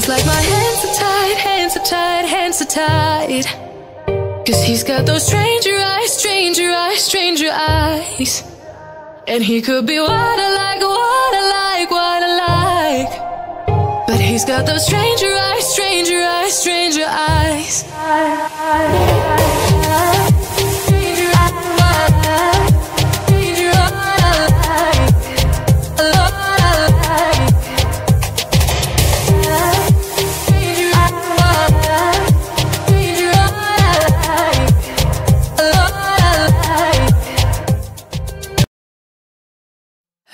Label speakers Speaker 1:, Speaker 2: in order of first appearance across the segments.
Speaker 1: It's like my hands are tied, hands are tied, hands are tied. 'Cause he's got those stranger eyes, stranger eyes, stranger eyes. And he could be what I like, what I like, what I like. But he's got those stranger eyes, stranger eyes, stranger eyes.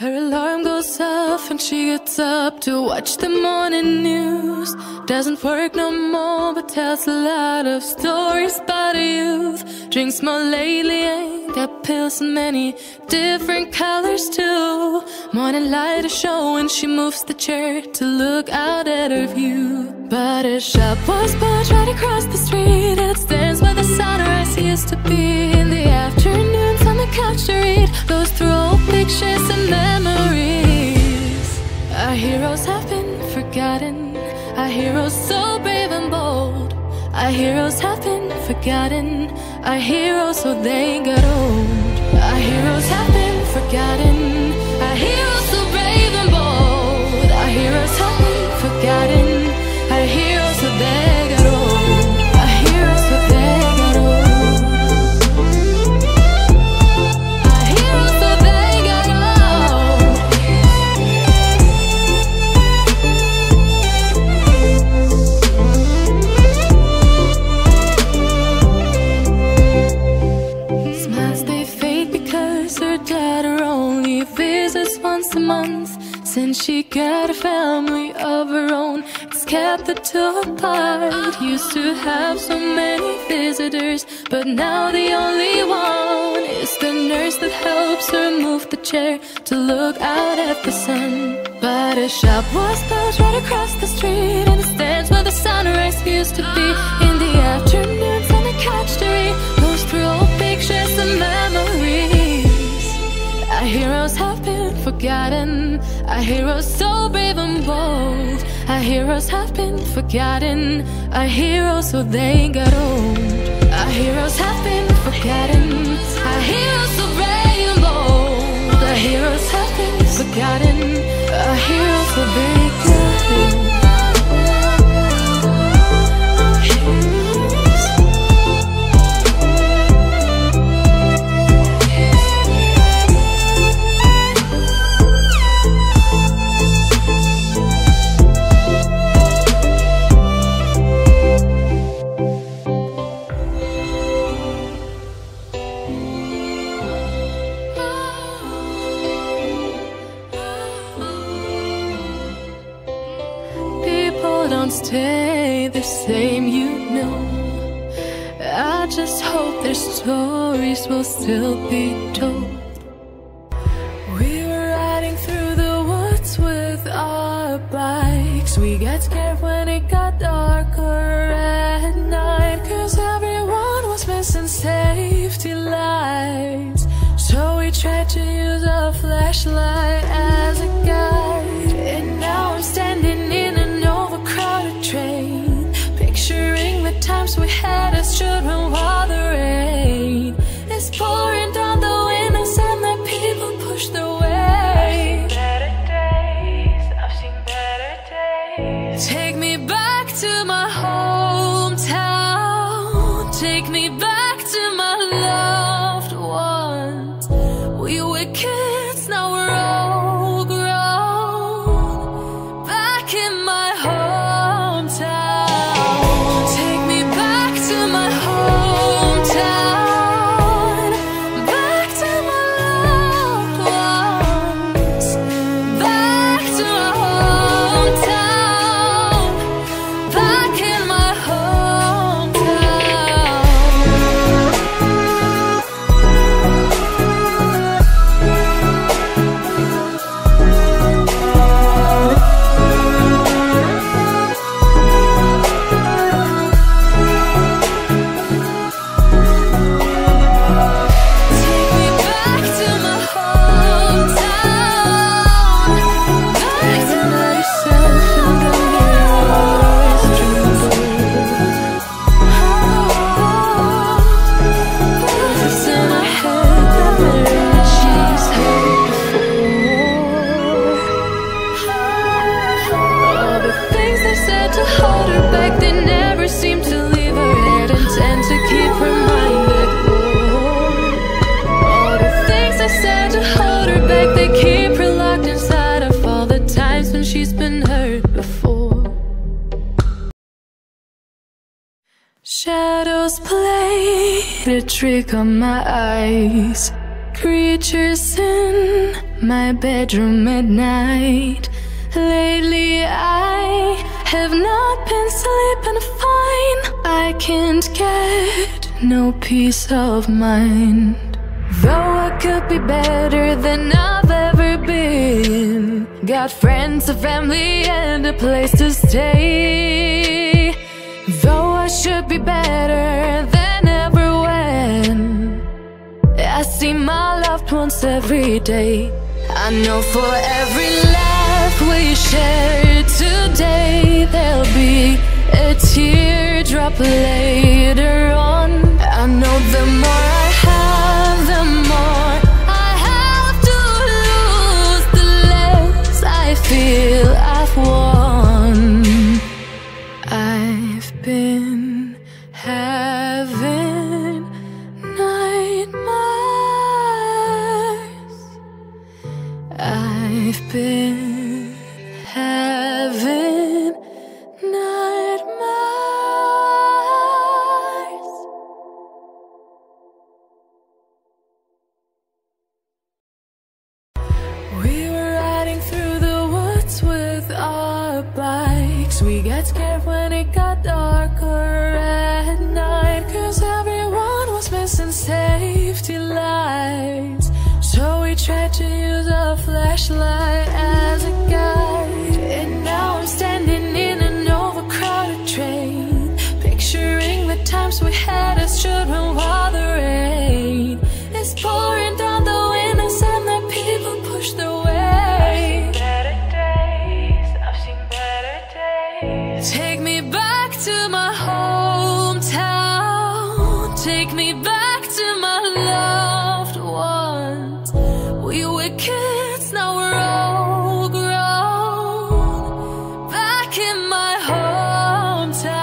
Speaker 1: Her alarm goes off and she gets up to watch the morning news. Doesn't work no more but tells a lot of stories about her youth. Drinks more lately, ain't got pills in many different colors too. Morning light is showing, she moves the chair to look out at her view. But her shop was built right across the street, and it stands where the sunrise used to be. In the afternoons on the couch to read, goes through old pictures and memories. Our heroes have been forgotten, our heroes so brave and bold. Our heroes have been forgotten, our heroes so they got old. Our heroes have been forgotten, our heroes so brave and bold. Our heroes have been forgotten, our heroes so they got old. Our heroes so they got old. Our heroes so they got old. Smiles they fade because her daughter only visits once a month. Since she got a family of her own, it's kept the two apart. Used to have so many visitors, but now the only one is the nurse that helps her move the chair to look out at the sun. But her shop was built right across the street, and it stands where the sunrise used to be. In the afternoons on the couch to read, goes through old pictures and memories. Our heroes have been forgotten, our heroes so brave and bold. Our heroes have been forgotten, our heroes so they got old. Our heroes have been forgotten, our heroes so brave and bold. Our heroes have been forgotten, our heroes so they got old. Don't stay the same, you know. I just hope their stories will still be told. We were riding through the woods with our bikes. We got scared when it got darker at night, 'cause everyone was missing safety lights. So we tried to use a flashlight as a guide. And now I'm standing in an overcrowded train, picturing the times we had as children while the rain is pouring down the windows and the people push their way.
Speaker 2: I've seen better days, I've seen better days.
Speaker 1: Take I said to hold her back, they never seem to leave her head and tend to keep her mind at home. All the things I said to hold her back, they keep her locked inside of all the times when she's been hurt before. Shadows played a trick on my eyes. Creatures in my bedroom at night. Lately I have not been sleeping fine. I can't get no peace of mind. Though I could be better than I've ever been. Got friends, a family, and a place to stay. Though I should be better than ever when I see my loved ones every day. I know for every laugh we share today, there'll be a teardrop later on. I know the more I have, the more I have to lose, the less I feel I've won. I've been having nightmares. I've been having nightmares. We were riding through the woods with our bikes. We got scared when it got darker at night, 'cause everyone was missing safety lights. So we tried to use a flashlight as a guide. And now I'm standing in an overcrowded train, picturing the times we had as children while the rain is pouring down the windows and the people push their way. Better days, I've seen better days. Take me back to my hometown. Take me back to my loved ones. We were kids, now we're all grown. Back in my hometown.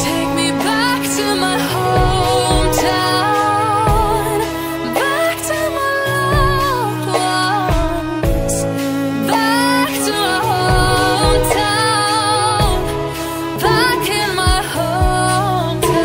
Speaker 1: Take me back to my hometown. Back to my loved ones. Back to my hometown. Back in my hometown.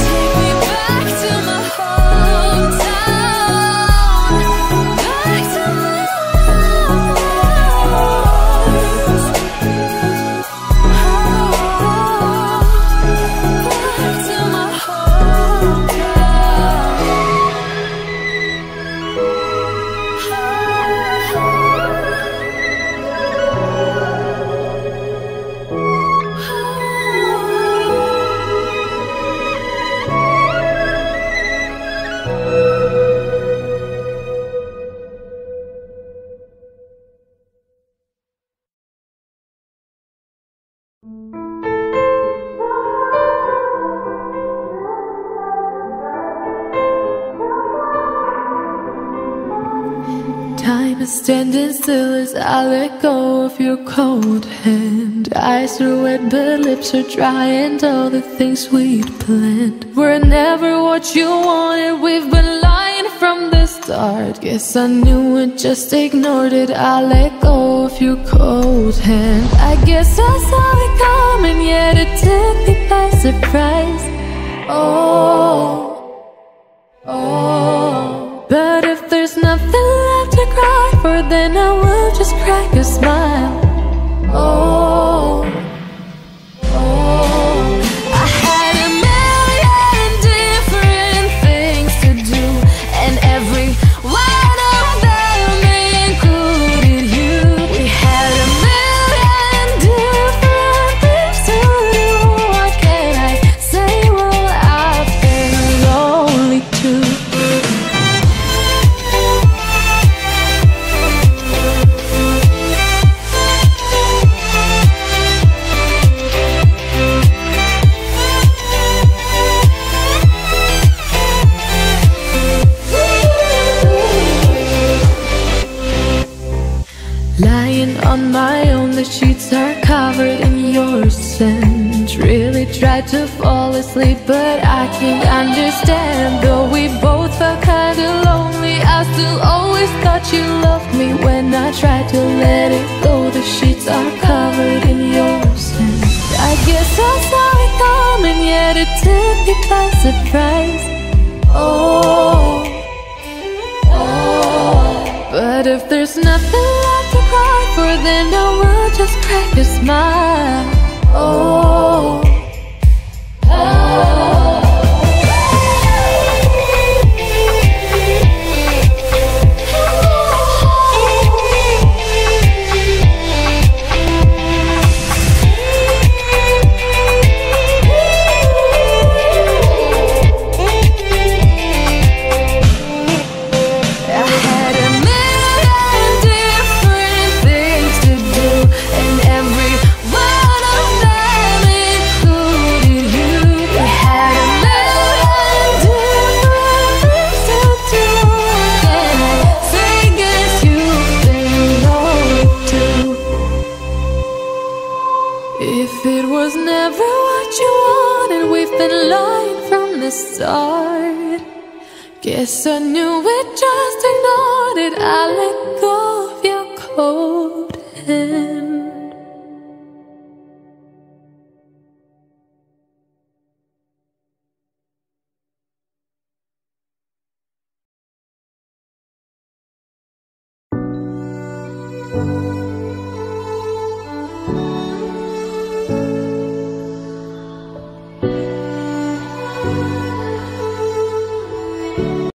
Speaker 1: Take me back to my hometown. Back to my loved ones. Back to my Time is standing still as I let go of your cold hand. Eyes are wet but lips are dry, and all the things we'd planned were never what you wanted. We've been lying from the start. Guess I knew it, just ignored it. I let go of your cold hand. I guess I saw it coming, yet it took me by surprise. Oh, but if there's nothing left to cry for, then I will just crack a smile. I had a million different things to do, and every one of them included you. We had a million different things to do. What can I say? Well, I've been lonely too. on my own, the sheets are covered in your scent. Really tried to fall asleep, but I can't understand. Though we both felt kinda lonely, I still always thought you loved me. When I tried to let it go, the sheets are covered in your scent. I guess I saw it coming, yet it took me by surprise. Oh, but if there's nothing left to cry for, then I will just crack a smile. Oh, if it was never what you wanted, we've been lying from the start. Guess I knew it, just ignored it. I let go of your cold hand.